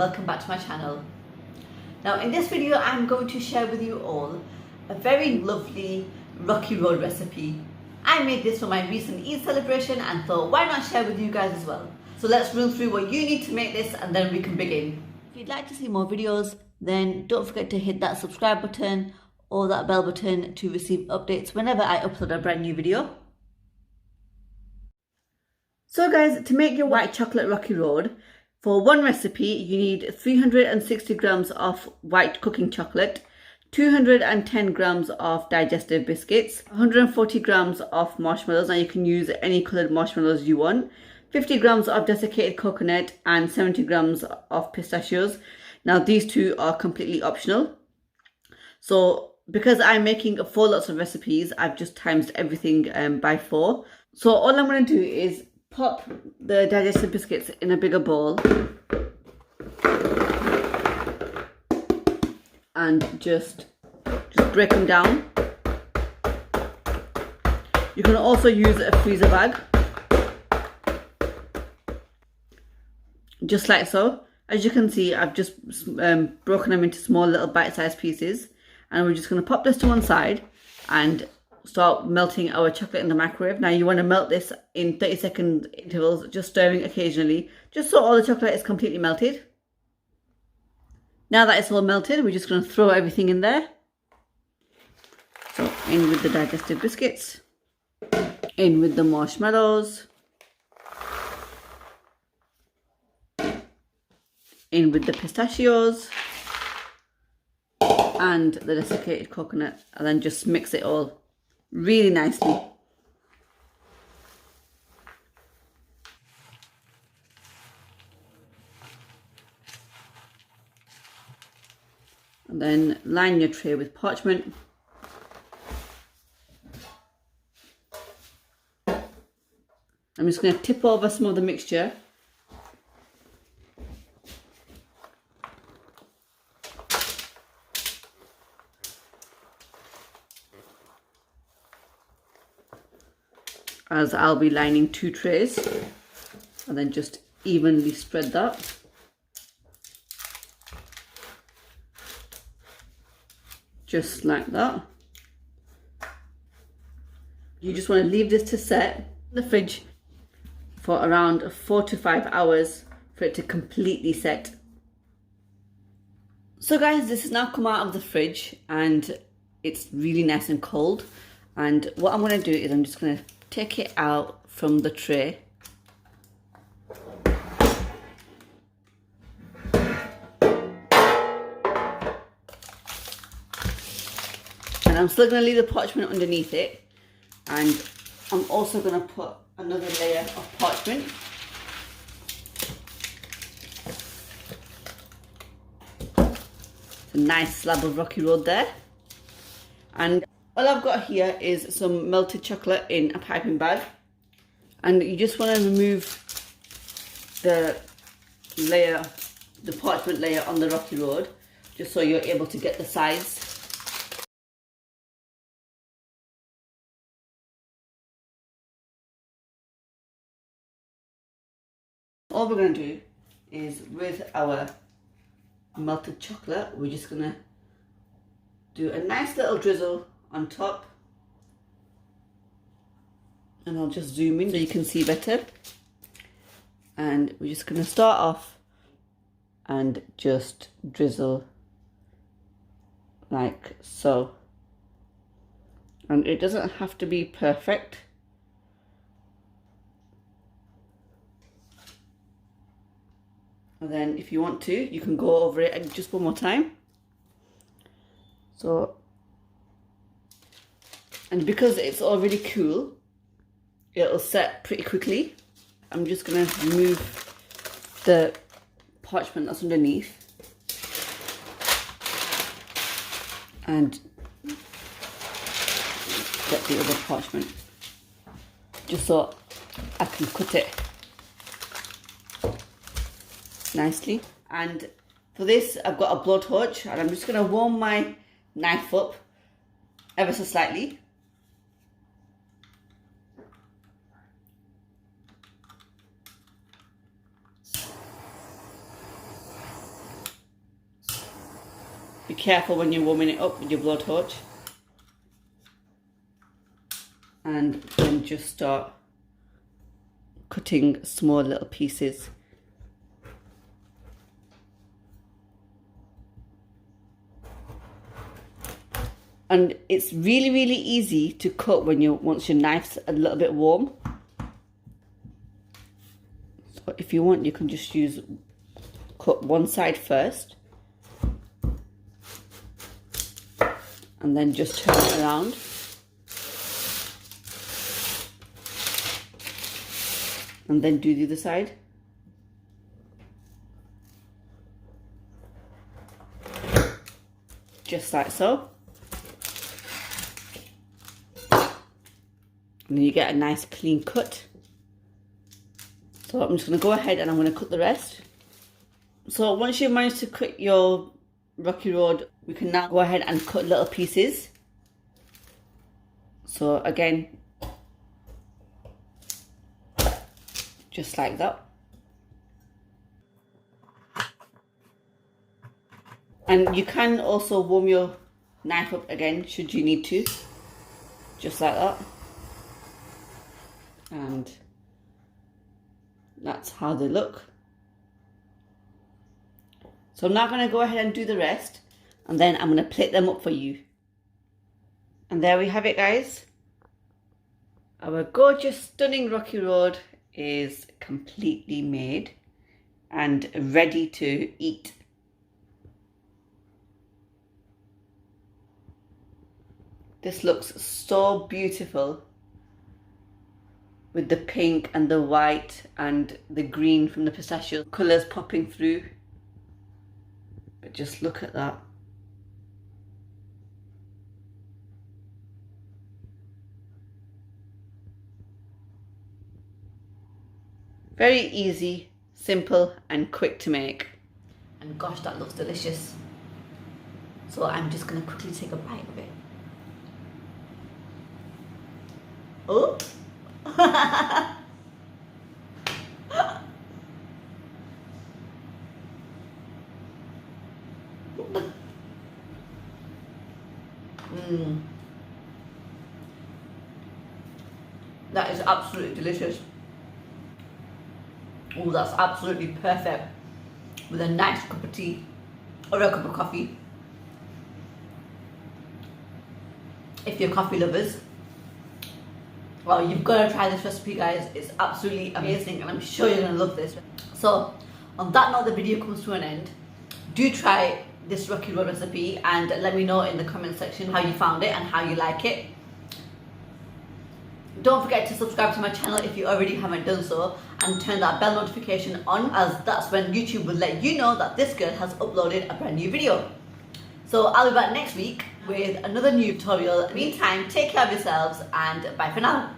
welcome back to my channel. Now in this video I'm going to share with you all a very lovely Rocky Road recipe. I made this for my recent Eid celebration and thought why not share with you guys as well. So let's run through what you need to make this and then we can begin. If you'd like to see more videos, then don't forget to hit that subscribe button or that bell button to receive updates whenever I upload a brand new video. So guys, to make your white chocolate Rocky Road, for one recipe you need 360 grams of white cooking chocolate, 210 grams of digestive biscuits, 140 grams of marshmallows, and you can use any coloured marshmallows you want, 50 grams of desiccated coconut and 70 grams of pistachios. Now these two are completely optional. So because I'm making 4 lots of recipes, I've just times everything by 4. So all I'm going to do is pop the digestive biscuits in a bigger bowl and just break them down. You can also use a freezer bag, just like so. As you can see, I've just broken them into small little bite-sized pieces, and we're just going to pop this to one side and start melting our chocolate in the microwave. Now you want to melt this in 30-second intervals, just stirring occasionally, just so all the chocolate is completely melted. Now that it's all melted, we're just going to throw everything in there. So in with the digestive biscuits, in with the marshmallows, in with the pistachios and the desiccated coconut, and then just mix it all really nicely. And then line your tray with parchment. I'm just going to tip over some of the mixture. As I'll be lining 2 trays, and then just evenly spread that. Just like that. You just want to leave this to set in the fridge for around 4 to 5 hours for it to completely set. So guys, this has now come out of the fridge and it's really nice and cold. And what I'm going to do is I'm just going to take it out from the tray. And I'm still going to leave the parchment underneath it. And I'm also going to put another layer of parchment. It's a nice slab of Rocky Road there. And all I've got here is some melted chocolate in a piping bag, and you just want to remove the layer, the parchment layer on the Rocky Road, just so you're able to get the sides. All we're going to do is, with our melted chocolate, we're just going to do a nice little drizzle on top, and I'll just zoom in so you can see better. And we're just going to start off and just drizzle like so, and it doesn't have to be perfect. And then if you want to, you can go over it just one more time. So, and because it's already cool, it'll set pretty quickly. I'm just going to remove the parchment that's underneath and get the other parchment, just so I can cut it nicely. And for this I've got a blowtorch, and I'm just going to warm my knife up ever so slightly. Be careful when you're warming it up with your blowtorch. And then just start cutting small little pieces. And it's really, really easy to cut once your knife's a little bit warm. So if you want, you can just cut one side first. And then just turn it around. And then do the other side. Just like so. And then you get a nice clean cut. So I'm just going to go ahead and I'm going to cut the rest. So once you've managed to cut your rocky road, we can now go ahead and cut little pieces. So again, just like that. And you can also warm your knife up again should you need to, just like that. And that's how they look. So I'm now going to go ahead and do the rest, and then I'm going to plate them up for you. And there we have it, guys. Our gorgeous, stunning rocky road is completely made and ready to eat. This looks so beautiful with the pink and the white and the green from the pistachio colours popping through. But just look at that. Very easy, simple and quick to make. And gosh, that looks delicious. So I'm just going to quickly take a bite of it. Oh! That is absolutely delicious. Oh, that's absolutely perfect with a nice cup of tea or a cup of coffee. If you're coffee lovers, well, you've got to try this recipe, guys. It's absolutely amazing and I'm sure you're going to love this. So on that note, the video comes to an end. Do try this rocky road recipe and let me know in the comment section how you found it and how you like it. Don't forget to subscribe to my channel if you already haven't done so, and turn that bell notification on, as that's when YouTube will let you know that this girl has uploaded a brand new video. So I'll be back next week with another new tutorial. Meantime, take care of yourselves and bye for now.